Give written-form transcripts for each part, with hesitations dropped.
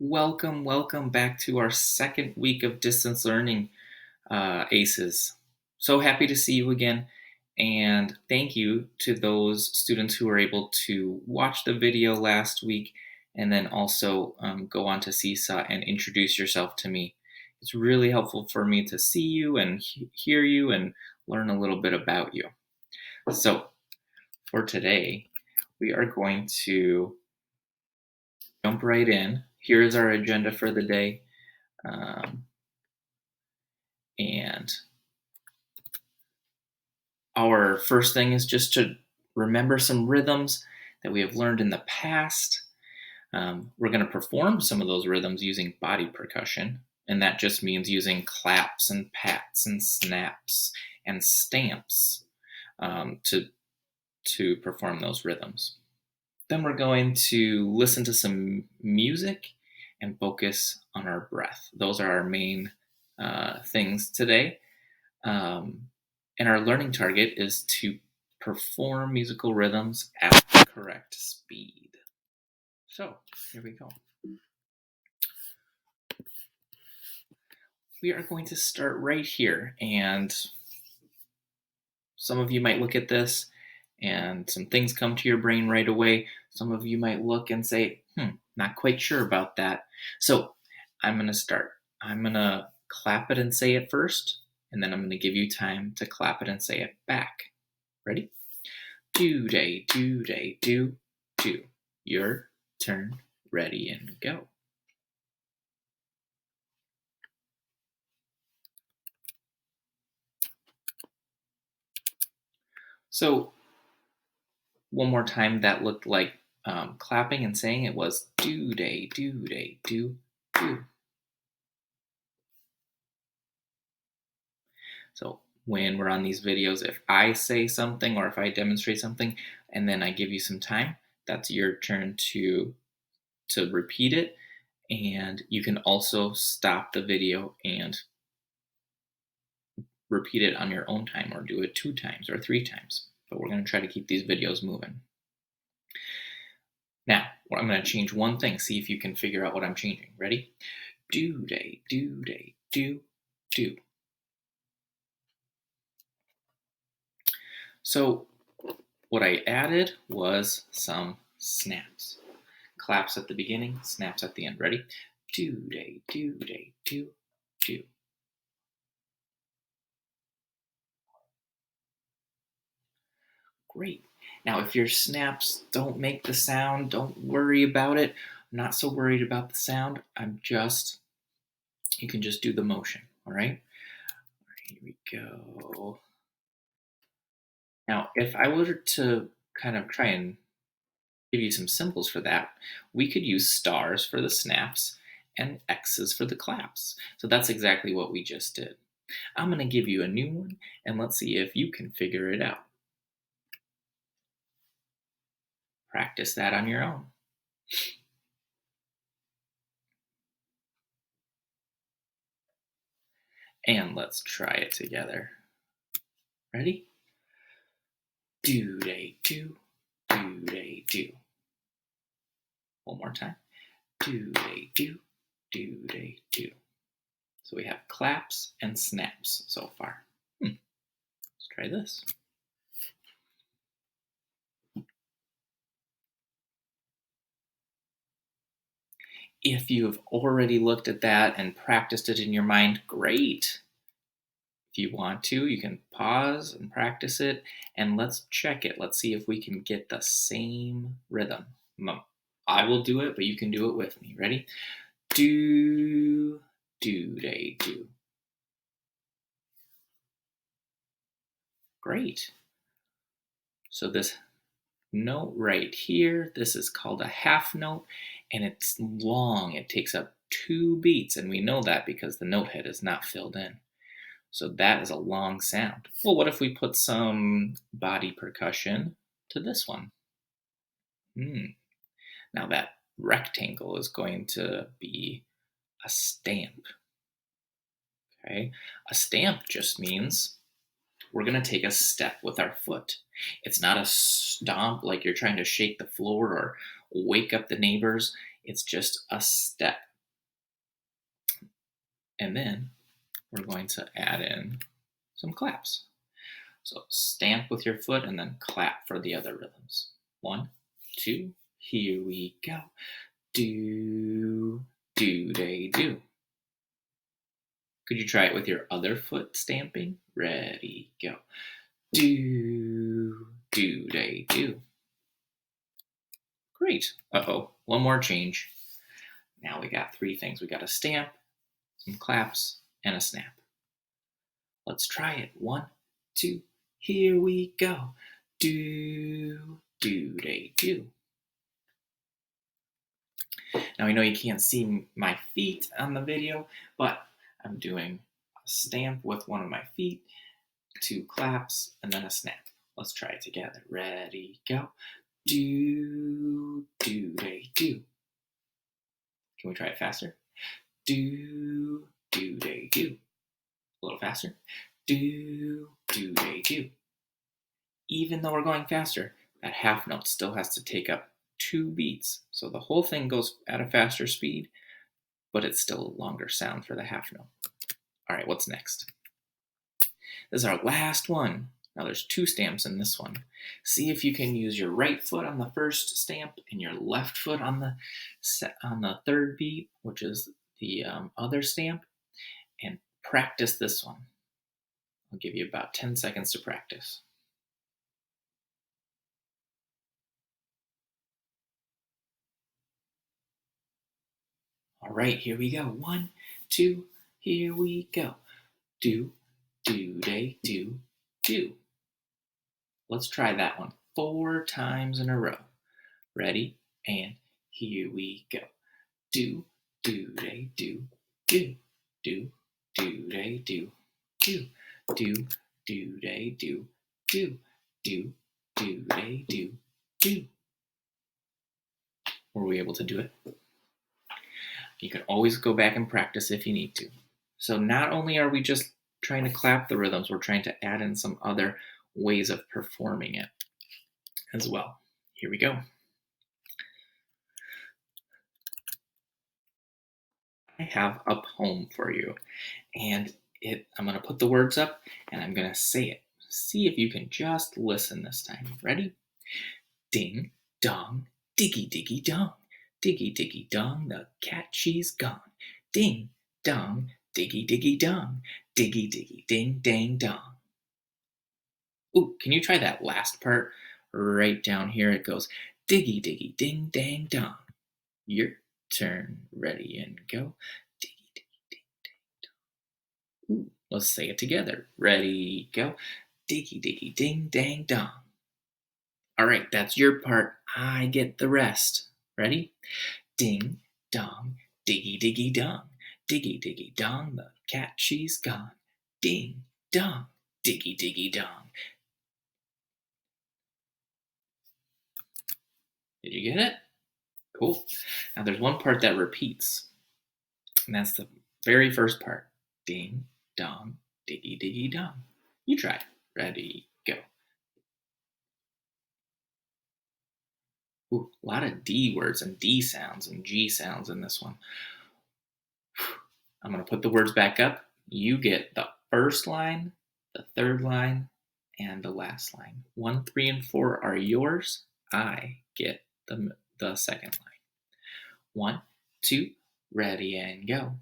Welcome back to our second week of distance learning, ACEs. So happy to see you again, and thank you to those students who were able to watch the video last week and then also go on to Seesaw and introduce yourself to me. It's really helpful for me to see you and hear you and learn a little bit about you. So, for today, we are going to jump right in. Here is our agenda for the day. And our first thing is just to remember some rhythms that we have learned in the past. We're going to perform some of those rhythms using body percussion, and that just means using claps and pats and snaps and stamps to perform those rhythms. Then we're going to listen to some music and focus on our breath. Those are our main things today. And our learning target is to perform musical rhythms at the correct speed. So, here we go. We are going to start right here, and some of you might look at this and some things come to your brain right away. Some of you might look and say, not quite sure about that. So, I'm going to start. I'm going to clap it and say it first, and then I'm going to give you time to clap it and say it back. Ready? Do-day, do-day, do, do. Your turn. Ready and go. So, one more time, that looked like clapping and saying it was do-day, do-day, do, do. So when we're on these videos, if I say something or if I demonstrate something and then I give you some time, that's your turn to repeat it. And you can also stop the video and repeat it on your own time or do it 2 times or 3 times. But we're going to try to keep these videos moving. Now, I'm going to change one thing. See if you can figure out what I'm changing. Ready? Do-day, do-day, do, do. So what I added was some snaps. Claps at the beginning, snaps at the end. Ready? Do-day, do-day, do, do. Great. Now, if your snaps don't make the sound, don't worry about it. I'm not so worried about the sound. You can just do the motion, all right? Here we go. Now, if I were to kind of try and give you some symbols for that, we could use stars for the snaps and X's for the claps. So that's exactly what we just did. I'm going to give you a new one, and let's see if you can figure it out. Practice that on your own. And let's try it together. Ready? Do-day, do, do-day, do. One more time. Do-day, do, do-day, do. So we have claps and snaps so far. Let's try this. If you have already looked at that and practiced it in your mind, great. If you want to, you can pause and practice it, and let's check it. Let's see if we can get the same rhythm. I will do it, but you can do it with me. Ready? Do, do-day, do. Great. So this note right here, this is called a half note, and it's long. It takes up 2 beats, and we know that because the note head is not filled in. So that is a long sound. Well, what if we put some body percussion to this one? Now that rectangle is going to be a stamp. Okay, a stamp just means we're going to take a step with our foot. It's not a stomp like you're trying to shake the floor or wake up the neighbors. It's just a step. And then we're going to add in some claps. So stamp with your foot and then clap for the other rhythms. 1, 2, here we go. Do, do, they, do. Could you try it with your other foot stamping? Ready, go. Do, do, they, do. Great. Uh-oh, one more change. Now we got 3 things. We got a stamp, some claps, and a snap. Let's try it. 1, 2, here we go. Do, do, they, do. Now I know you can't see my feet on the video, but I'm doing a stamp with one of my feet, 2 claps, and then a snap. Let's try it together. Ready, go. Do, do, they, do. Can we try it faster? Do, do, they, do. A little faster. Do, do, they, do. Even though we're going faster, that half note still has to take up 2 beats. So the whole thing goes at a faster speed, but it's still a longer sound for the half note. All right, what's next? This is our last one. Now there's 2 stamps in this one. See if you can use your right foot on the first stamp and your left foot on the third beat, which is the other stamp, and practice this one. I'll give you about 10 seconds to practice. All right, here we go. 1, 2, here we go. Do, do, they, do, do. Let's try that one 4 times in a row. Ready? And here we go. Do, do, they, do, do, do, do, they, do, do, do, do, they, do, do, do, do, they, do, do. Were we able to do it? You can always go back and practice if you need to. So not only are we just trying to clap the rhythms, we're trying to add in some other ways of performing it as well. Here we go. I have a poem for you, and I'm going to put the words up and I'm going to say it. See if you can just listen this time. Ready? Ding, dong, diggy, diggy, dong. Diggy, diggy, dong, the cat, she's gone. Ding, dong, diggy, diggy, dong. Diggy, diggy, ding, dang, dong. Ooh, can you try that last part right down here? It goes diggy, diggy, ding, dang, dong. Your turn. Ready and go. Diggy, diggy, ding, dang, dong. Ooh, let's say it together. Ready, go. Diggy, diggy, ding, dang, dong. All right, that's your part. I get the rest. Ready? Ding, dong, diggy, diggy, dong. Diggy, diggy, dong, the cat, she's gone. Ding, dong, diggy, diggy, dong. Did you get it? Cool. Now there's one part that repeats, and that's the very first part. Ding, dong, diggy, diggy, dong. You try it. Ready, go. Ooh, a lot of D words and D sounds and G sounds in this one. I'm going to put the words back up. You get the first line, the third line, and the last line. 1, 3, and 4 are yours. I get the second line. 1, 2, ready and go.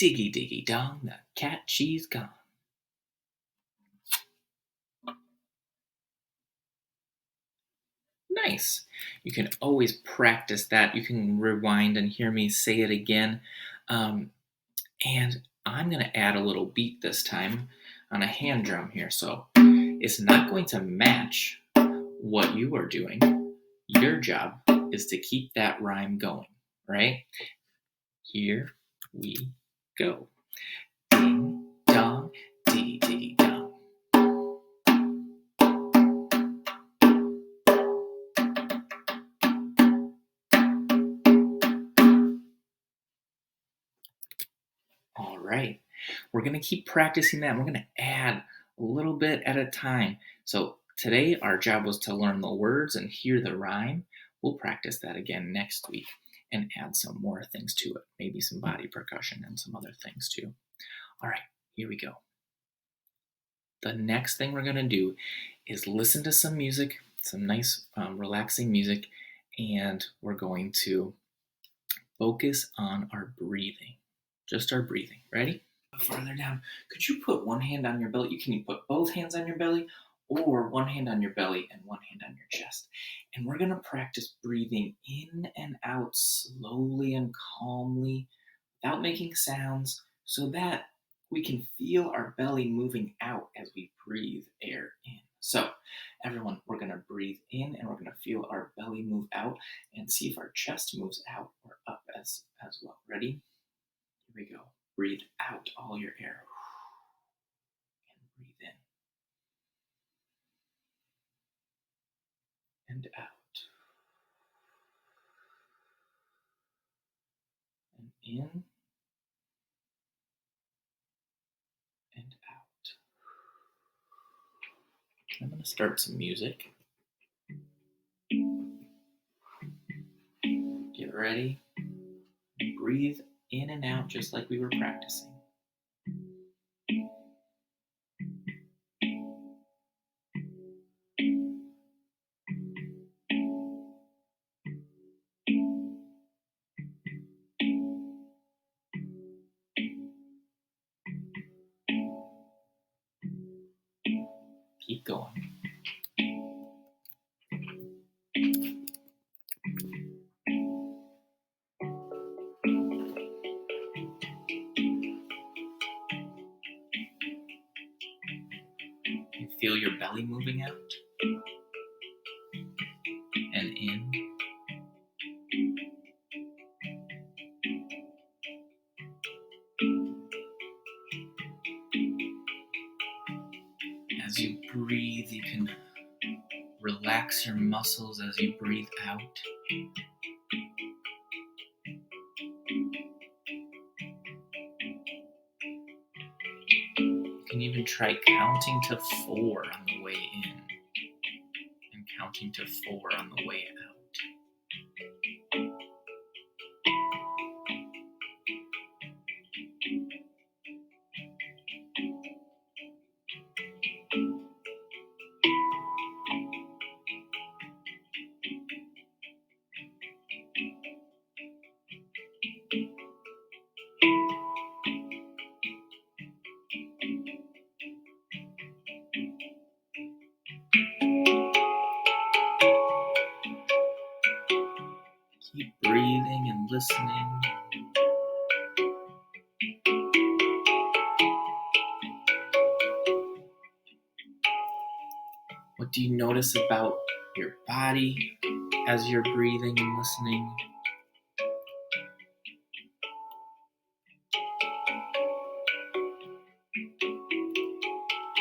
Diggy, diggy, dong, the cat, she's gone. Nice. You can always practice that. You can rewind and hear me say it again. And I'm going to add a little beat this time on a hand drum here. So it's not going to match what you are doing. Your job is to keep that rhyme going, right? Here we go. Ding, dong, diggy, diggy, dong. All right, we're going to keep practicing that. We're going to add a little bit at a time. So today our job was to learn the words and hear the rhyme. We'll practice that again next week. and add some more things to it, maybe some body percussion and some other things too. All right, here we go. The next thing we're going to do is listen to some music, some nice, relaxing music, and we're going to focus on our breathing, just our breathing. Ready? Farther down, could you put one hand on your belly? You can put both hands on your belly or one hand on your belly and one hand on your chest. And we're going to practice breathing in and out slowly and calmly without making sounds so that we can feel our belly moving out as we breathe air in. So, everyone, we're going to breathe in and we're going to feel our belly move out and see if our chest moves out or up as well. Ready? Here we go. Breathe out all your air and breathe in and out and in and out. I'm going to start some music. Get ready. Breathe in and out just like we were practicing. Keep going. And feel your belly moving out and in. As you breathe, you can relax your muscles as you breathe out. You can even try counting to 4 on the way in and counting to 4 on the way out. Keep breathing and listening. What do you notice about your body as you're breathing and listening?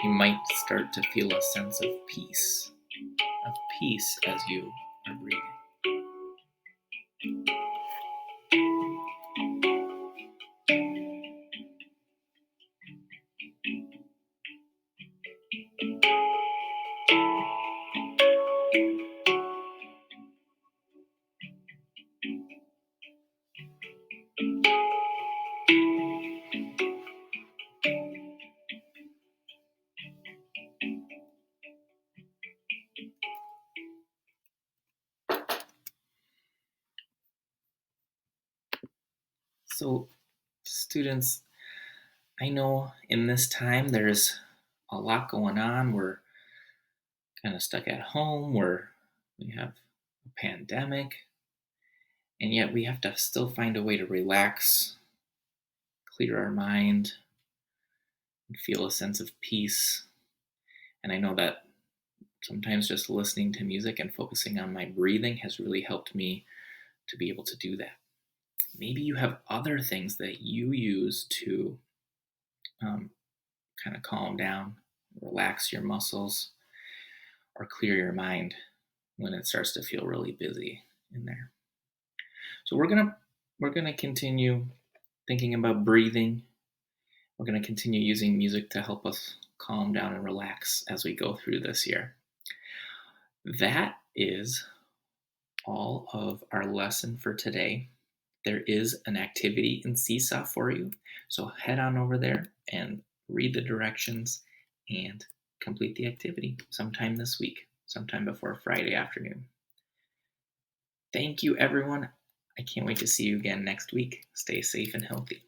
You might start to feel a sense of peace as you are breathing. So, students, I know in this time there's a lot going on. We're kind of stuck at home, we have a pandemic, and yet we have to still find a way to relax, clear our mind, and feel a sense of peace. And I know that sometimes just listening to music and focusing on my breathing has really helped me to be able to do that. Maybe you have other things that you use to kind of calm down, relax your muscles, or clear your mind when it starts to feel really busy in there. So we're gonna continue thinking about breathing. We're gonna continue using music to help us calm down and relax as we go through this year. That is all of our lesson for today. there is an activity in Seesaw for you. So head on over there and read the directions and complete the activity sometime this week, sometime before Friday afternoon. Thank you, everyone. I can't wait to see you again next week. Stay safe and healthy.